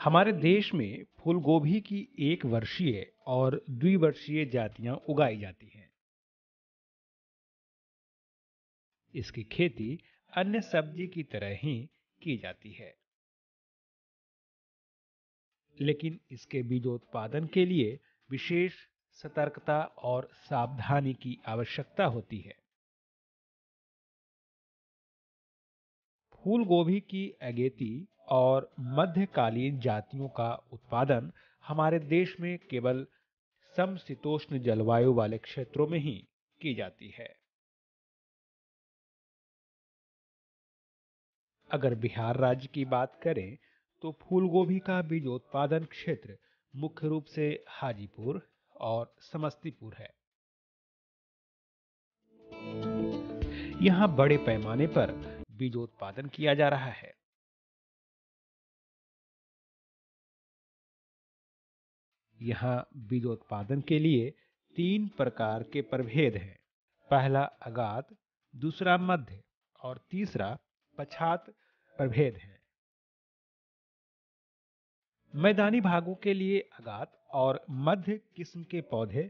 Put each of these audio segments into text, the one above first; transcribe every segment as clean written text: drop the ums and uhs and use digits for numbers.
हमारे देश में फूल गोभी की एक वर्षीय और द्विवर्षीय जातियां उगाई जाती हैं। इसकी खेती अन्य सब्जी की तरह ही की जाती है, लेकिन इसके बीजोत्पादन के लिए विशेष सतर्कता और सावधानी की आवश्यकता होती है। फूल गोभी की अगेती और मध्यकालीन जातियों का उत्पादन हमारे देश में केवल समशीतोष्ण जलवायु वाले क्षेत्रों में ही की जाती है। अगर बिहार राज्य की बात करें तो फूल गोभी का बीजोत्पादन क्षेत्र मुख्य रूप से हाजीपुर और समस्तीपुर है। यहाँ बड़े पैमाने पर बीजोत्पादन किया जा रहा है। यहाँ बीजोत्पादन के लिए 3 प्रकार के प्रभेद हैं। पहला अगात, दूसरा मध्य और तीसरा पछात प्रभेद है। मैदानी भागों के लिए अगात और मध्य किस्म के पौधे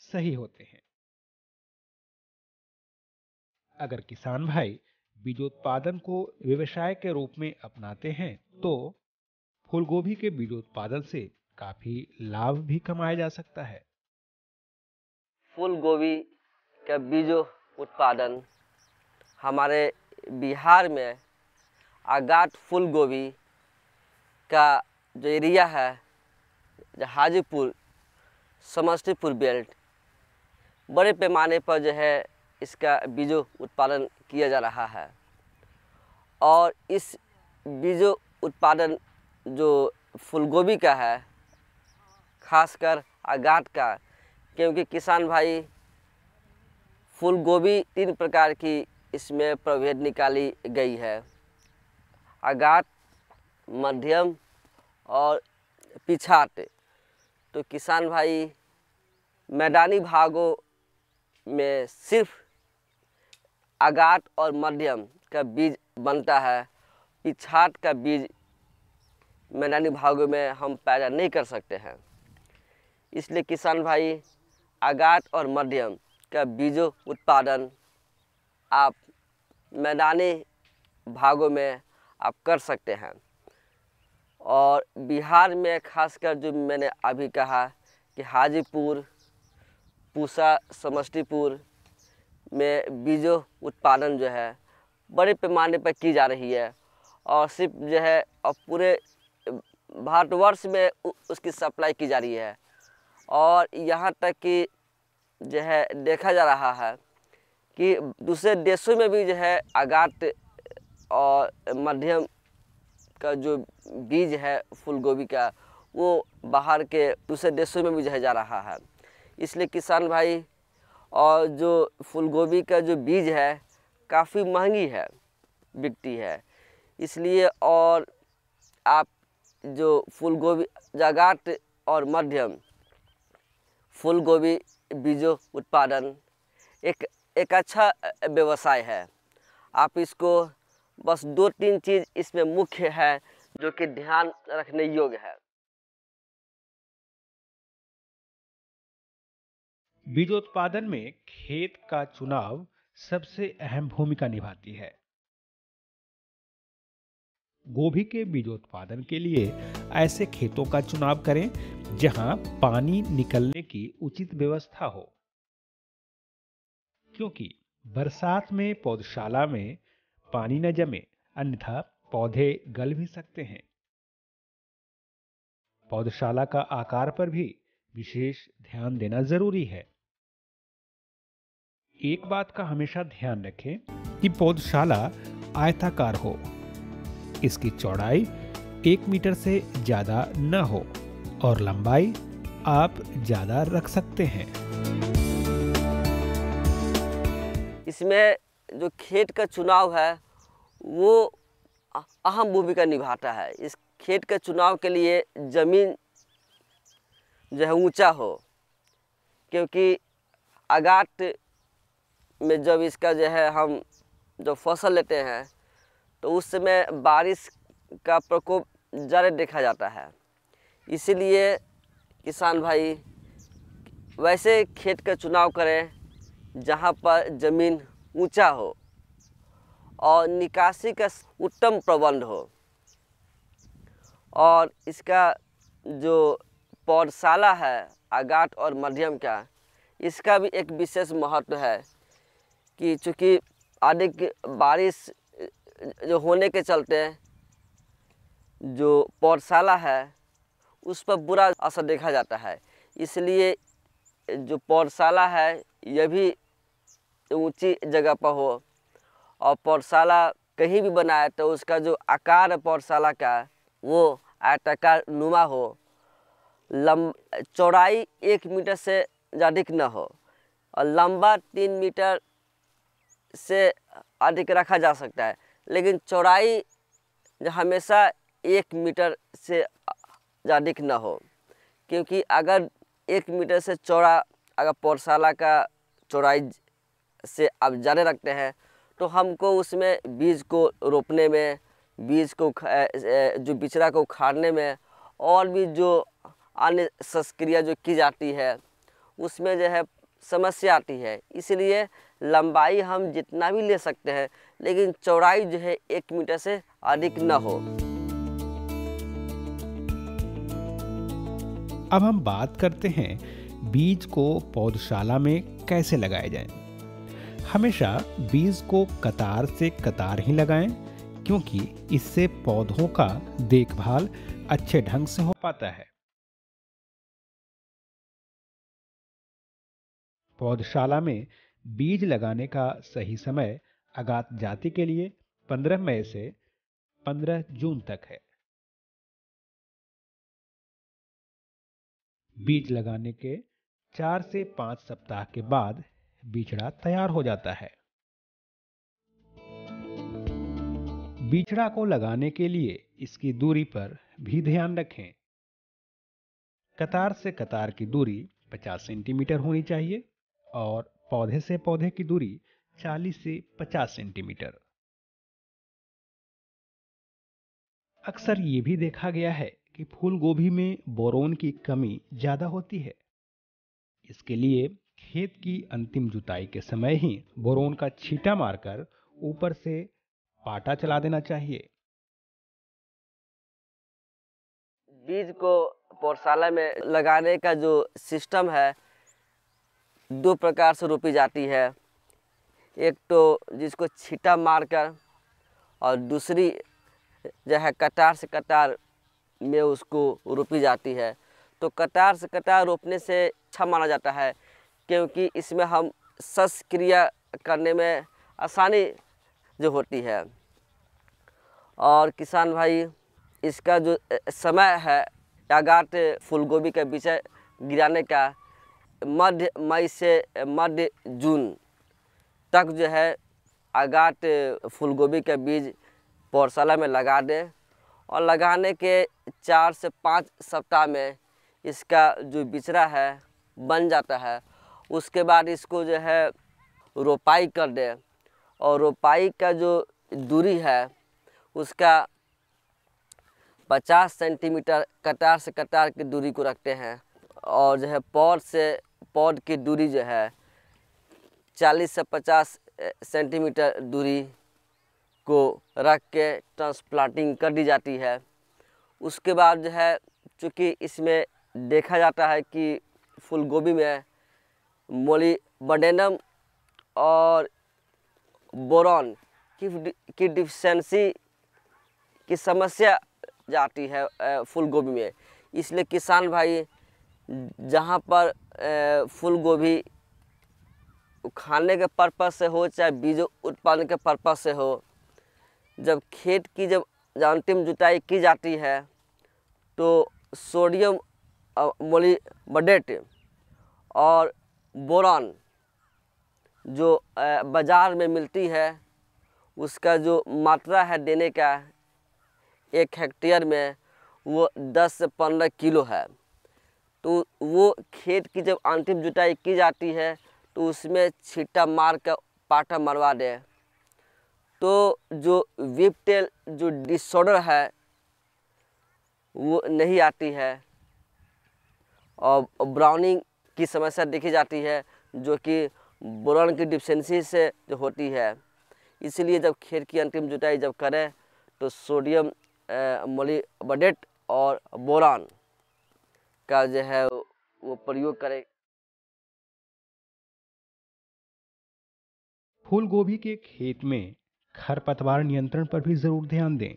सही होते हैं। अगर किसान भाई बीजोत्पादन को व्यवसाय के रूप में अपनाते हैं तो फूलगोभी के बीजोत्पादन से काफी लाभ भी कमाया जा सकता है। फूल गोभी का बीजो उत्पादन हमारे बिहार में आगाट फूल गोभी का जो एरिया है, जो हाजीपुर समस्तीपुर बेल्ट, बड़े पैमाने पर जो है इसका बीजो उत्पादन किया जा रहा है। और इस बीजो उत्पादन जो फूलगोभी का है, खासकर आगाट का, क्योंकि किसान भाई फूलगोभी 3 प्रकार की इसमें प्रभेद निकाली गई है, आगाट, मध्यम और पिछाट। तो किसान भाई मैदानी भागों में सिर्फ आगाट और मध्यम का बीज बनता है, पिछाट का बीज मैदानी भागों में हम पैदा नहीं कर सकते हैं। इसलिए किसान भाई आगाट और मध्यम का बीजों उत्पादन आप मैदानी भागों में आप कर सकते हैं। और बिहार में खासकर जो मैंने अभी कहा कि हाजीपुर, पूसा, समस्तीपुर में बीजों उत्पादन जो है बड़े पैमाने पर की जा रही है। और सिर्फ जो है और पूरे भारतवर्ष में उसकी सप्लाई की जा रही है। और यहाँ तक कि जो है देखा जा रहा है कि दूसरे देशों में भी जो है आगाट और मध्यम का जो बीज है फूलगोभी का, वो बाहर के दूसरे देशों में भी जो है जा रहा है। इसलिए किसान भाई, और जो फूलगोभी का जो बीज है काफ़ी महंगी है, बिकती है। इसलिए और आप जो फूलगोभी आगाट और मध्यम फूलगोभी बीजों उत्पादन एक अच्छा व्यवसाय है। आप इसको बस 2-3 चीज़ इसमें मुख्य है जो कि ध्यान रखने योग्य है। बीजोत्पादन में खेत का चुनाव सबसे अहम भूमिका निभाती है। गोभी के बीजोत्पादन के लिए ऐसे खेतों का चुनाव करें जहां पानी निकलने की उचित व्यवस्था हो, क्योंकि बरसात में पौधशाला में पानी न जमे, अन्यथा पौधे गल भी सकते हैं। पौधशाला का आकार पर भी विशेष ध्यान देना जरूरी है। एक बात का हमेशा ध्यान रखें कि पौधशाला आयताकार हो, इसकी चौड़ाई 1 मीटर से ज्यादा न हो और लंबाई आप ज्यादा रख सकते हैं। इसमें जो खेत का चुनाव है वो अहम भूमिका निभाता है। इस खेत के चुनाव के लिए ज़मीन जो है ऊंचा हो, क्योंकि आगाट में जब इसका जो है हम जो फसल लेते हैं तो उस समय बारिश का प्रकोप ज़्यादा देखा जाता है। इसीलिए किसान भाई वैसे खेत का चुनाव करें जहाँ पर ज़मीन ऊंचा हो और निकासी का उत्तम प्रबंध हो, और इसका जो पौधशाला है आगाट और मध्यम का, इसका भी एक विशेष महत्व है कि चूँकि अधिक बारिश जो होने के चलते जो पौधशाला है उस पर बुरा असर देखा जाता है। इसलिए जो पौधशाला है यह भी ऊंची जगह पर हो, और पौधशाला कहीं भी बनाए तो उसका जो आकार है पौधशाला का वो आयताकार नुमा हो, चौड़ाई 1 मीटर से अधिक न हो, और लंबा 3 मीटर से अधिक रखा जा सकता है, लेकिन चौड़ाई हमेशा 1 मीटर से अधिक न हो। क्योंकि अगर 1 मीटर से चौड़ा अगर पौधशाला का चौड़ाई से आप ज़्यादा रखते हैं तो हमको उसमें बीज को रोपने में, बीज को जो बिचड़ा को उखाड़ने में, और भी जो अन्य शस्त्रक्रिया जो की जाती है उसमें जो है समस्या आती है। इसलिए लंबाई हम जितना भी ले सकते हैं, लेकिन चौड़ाई जो है 1 मीटर से अधिक न हो। अब हम बात करते हैं बीज को पौधशाला में कैसे लगाए जाएं। हमेशा बीज को कतार से कतार ही लगाएं, क्योंकि इससे पौधों का देखभाल अच्छे ढंग से हो पाता है। पौधशाला में बीज लगाने का सही समय अगात जाति के लिए 15 मई से 15 जून तक है। बीज लगाने के 4 से 5 सप्ताह के बाद बिचड़ा तैयार हो जाता है। बिचड़ा को लगाने के लिए इसकी दूरी पर भी ध्यान रखें। कतार से कतार की दूरी 50 सेंटीमीटर होनी चाहिए और पौधे से पौधे की दूरी 40 से 50 सेंटीमीटर। अक्सर ये भी देखा गया है कि फूल गोभी में बोरोन की कमी ज्यादा होती है। इसके लिए खेत की अंतिम जुताई के समय ही बोरोन का छींटा मारकर ऊपर से पाटा चला देना चाहिए। बीज को पौधशाला में लगाने का जो सिस्टम है 2 प्रकार से रोपी जाती है। एक तो जिसको छींटा मारकर, और दूसरी जो है कतार से कतार में उसको रोपी जाती है। तो कतार से कतार रोपने से अच्छा माना जाता है, क्योंकि इसमें हम शस्त्रक्रिया करने में आसानी जो होती है। और किसान भाई इसका जो समय है अगाट फूलगोभी का बीज गिराने का मध्य मई से मध्य जून तक जो है अगाट फूलगोभी का बीज पौधशाला में लगा दें, और लगाने के 4 से 5 सप्ताह में इसका जो बिचड़ा है बन जाता है। उसके बाद इसको जो है रोपाई कर दें, और रोपाई का जो दूरी है उसका 50 सेंटीमीटर कतार से कतार की दूरी को रखते हैं, और जो है पौध से पौध की दूरी जो है 40 से 50 सेंटीमीटर दूरी को रख के ट्रांसप्लांटिंग कर दी जाती है। उसके बाद जो है चूँकि इसमें देखा जाता है कि फूलगोभी में मोलिबडेनम और बोरॉन की डिफिशिएंसी की समस्या जाती है फूलगोभी में। इसलिए किसान भाई जहाँ पर फूलगोभी खाने के पर्पज़ से हो चाहे बीज उत्पादन के पर्पज़ से हो, जब खेत की जब अंतिम जुताई की जाती है तो सोडियम मोलिबडेट और बोरॉन जो बाज़ार में मिलती है उसका जो मात्रा है देने का 1 हेक्टेयर में वो 10 से 15 किलो है। तो वो खेत की जब अंतिम जुताई की जाती है तो उसमें छींटा मार कर पाटा मरवा दे, तो जो व्हीप टेल जो डिसऑर्डर है वो नहीं आती है और ब्राउनिंग की समस्या देखी जाती है, जो कि बोरॉन की डिफिशिएंसी से जो होती है। इसलिए जब खेत की अंतिम जुताई जब करें तो सोडियम मोलिब्डेट और बोरान का जो है वो प्रयोग करें। फूल गोभी के खेत में खरपतवार नियंत्रण पर भी जरूर ध्यान दें।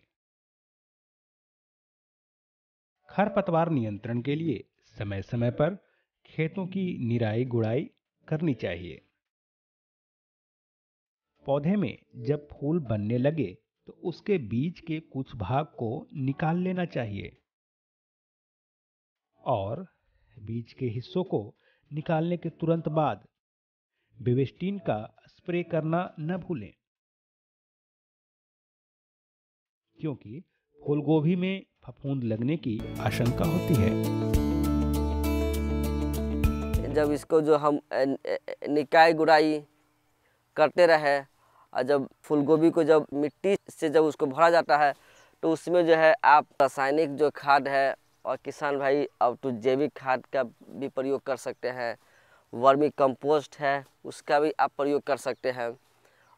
खरपतवार नियंत्रण के लिए समय समय पर खेतों की निराई गुड़ाई करनी चाहिए। पौधे में जब फूल बनने लगे तो उसके बीज के कुछ भाग को निकाल लेना चाहिए और बीज के हिस्सों को निकालने के तुरंत बाद बेविस्टिन का स्प्रे करना न भूलें, क्योंकि फूलगोभी में फफूंद लगने की आशंका होती है। जब इसको जो हम निकाई गुड़ाई करते रहे और जब फूलगोभी को जब मिट्टी से जब उसको भरा जाता है तो उसमें जो है आप रासायनिक जो खाद है और किसान भाई अब तो जैविक खाद का भी प्रयोग कर सकते हैं, वर्मी कंपोस्ट है उसका भी आप प्रयोग कर सकते हैं।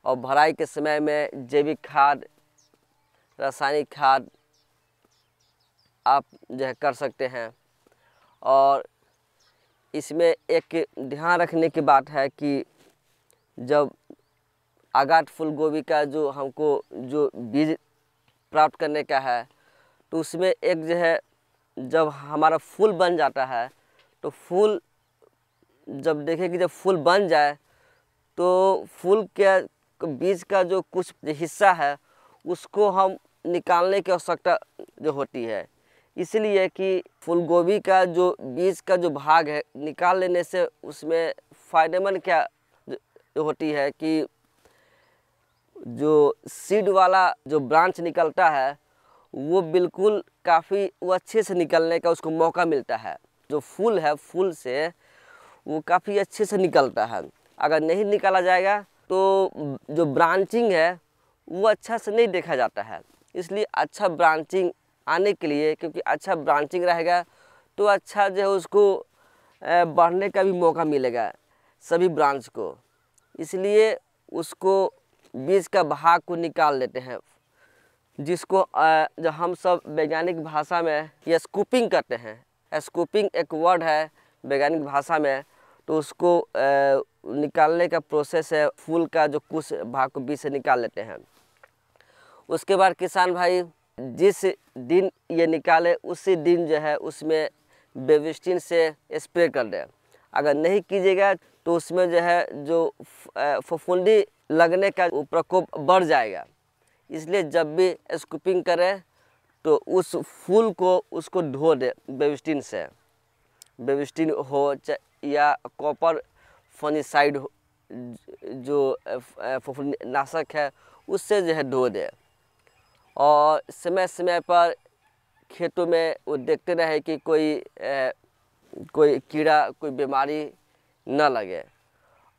और भराई के समय में जैविक खाद, रासायनिक खाद आप जो है कर सकते हैं। और इसमें एक ध्यान रखने की बात है कि जब आगाट फूलगोभी का जो हमको जो बीज प्राप्त करने का है तो उसमें एक जो है जब हमारा फूल बन जाता है तो फूल जब देखें कि जब फूल बन जाए तो फूल के बीज का जो कुछ हिस्सा है उसको हम निकालने की आवश्यकता जो होती है। इसलिए कि फूलगोभी का जो बीज का जो भाग है निकाल लेने से उसमें फ़ायदेमंद क्या जो होती है कि जो सीड वाला जो ब्रांच निकलता है वो बिल्कुल काफ़ी वो अच्छे से निकलने का उसको मौका मिलता है। जो फूल है फूल से वो काफ़ी अच्छे से निकलता है। अगर नहीं निकाला जाएगा तो जो ब्रांचिंग है वो अच्छा से नहीं देखा जाता है। इसलिए अच्छा ब्रांचिंग आने के लिए, क्योंकि अच्छा ब्रांचिंग रहेगा तो अच्छा जो है उसको बढ़ने का भी मौका मिलेगा सभी ब्रांच को। इसलिए उसको बीज का भाग को निकाल लेते हैं, जिसको जो हम सब वैज्ञानिक भाषा में ये स्कूपिंग करते हैं। स्कूपिंग एक वर्ड है वैज्ञानिक भाषा में, तो उसको निकालने का प्रोसेस है। फूल का जो कुछ भाग को बीज से निकाल लेते हैं। उसके बाद किसान भाई जिस दिन ये निकाले उसी दिन जो है उसमें बेविस्टिन से स्प्रे कर दें। अगर नहीं कीजिएगा तो उसमें जो है जो फफूंदी लगने का प्रकोप बढ़ जाएगा। इसलिए जब भी स्कूपिंग करें तो उस फूल को उसको धो दे बेविस्टिन से, बेविस्टिन हो या कॉपर फंजीसाइड जो फफूंदी नाशक है उससे जो है धो दे। और समय समय पर खेतों में वो देखते रहे कि कोई कीड़ा, कोई बीमारी न लगे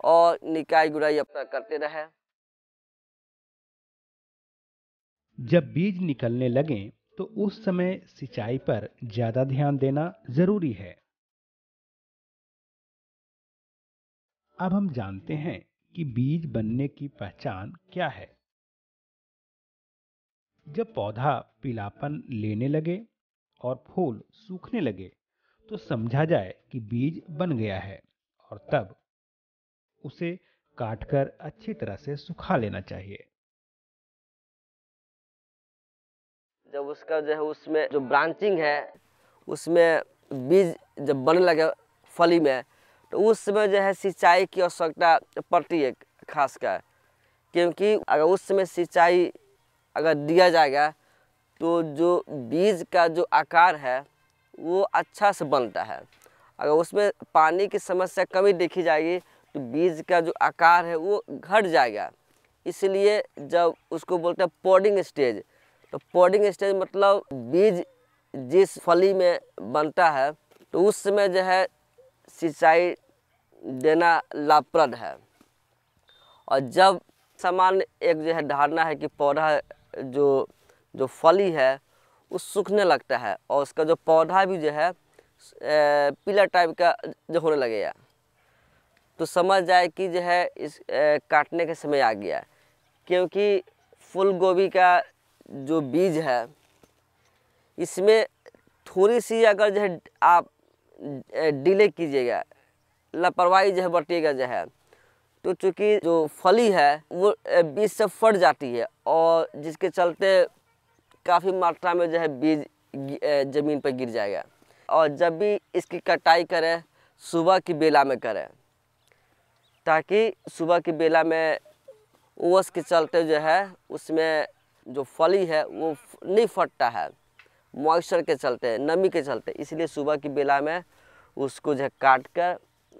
और निकाई गुड़ाई अपना करते रहे। जब बीज निकलने लगें तो उस समय सिंचाई पर ज्यादा ध्यान देना जरूरी है। अब हम जानते हैं कि बीज बनने की पहचान क्या है। जब पौधा पीलापन लेने लगे और फूल सूखने लगे तो समझा जाए कि बीज बन गया है और तब उसे काटकर अच्छी तरह से सुखा लेना चाहिए। जब उसका जो है उसमें जो ब्रांचिंग है उसमें बीज जब बनने लगे फली में तो उस समय जो है सिंचाई की आवश्यकता पड़ती है खासकर, क्योंकि अगर उस समय सिंचाई अगर दिया जाएगा तो जो बीज का जो आकार है वो अच्छा से बनता है। अगर उसमें पानी की समस्या कमी देखी जाएगी तो बीज का जो आकार है वो घट जाएगा। इसलिए जब उसको बोलते हैं पॉडिंग स्टेज, तो पॉडिंग स्टेज मतलब बीज जिस फली में बनता है तो उस समय जो है सिंचाई देना लाभप्रद है। और जब सामान्य एक जो है धारणा है कि पौधा जो फली है वो सूखने लगता है और उसका जो पौधा भी जो है पीला टाइप का जो होने लगेगा, तो समझ जाए कि जो है इस काटने का समय आ गया। क्योंकि फूल गोभी का जो बीज है इसमें थोड़ी सी अगर जो है आप डिले कीजिएगा, लापरवाही जो है बरतिएगा जो है, तो चूँकि जो फली है वो बीज से फट जाती है और जिसके चलते काफ़ी मात्रा में जो है बीज ज़मीन पर गिर जाएगा। और जब भी इसकी कटाई करें सुबह की बेला में करें, ताकि सुबह की बेला में ओस के चलते जो है उसमें जो फली है वो नहीं फटता है, मॉइस्चर के चलते, नमी के चलते। इसलिए सुबह की बेला में उसको जो है काट कर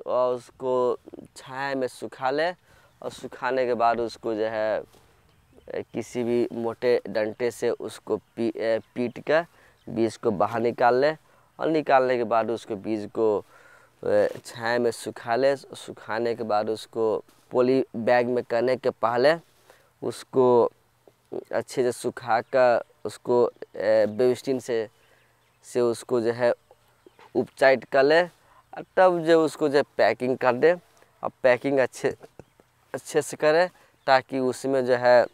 और उसको छाया में सुखा ले और सुखाने के बाद उसको जो है किसी भी मोटे डंडे से उसको पीट कर बीज को बाहर निकाल ले और निकालने के बाद उसको बीज को छाया में सुखा ले। सुखाने के बाद उसको पॉली बैग में करने के पहले उसको अच्छे से सुखा कर उसको बेबिस्टिन से उसको जो है उपचाइट कर ले और तब जो उसको जो पैकिंग कर दे और पैकिंग अच्छे से करे, ताकि उसमें जो है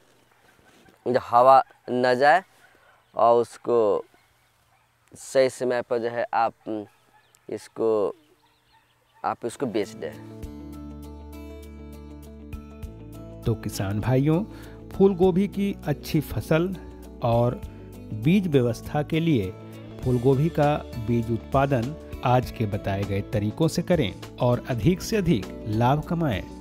जो हवा न जाए और उसको सही समय पर जो है आप इसको बेच दें। तो किसान भाइयों, फूल गोभी की अच्छी फसल और बीज व्यवस्था के लिए फूल गोभी का बीज उत्पादन आज के बताए गए तरीकों से करें और अधिक से अधिक लाभ कमाएं।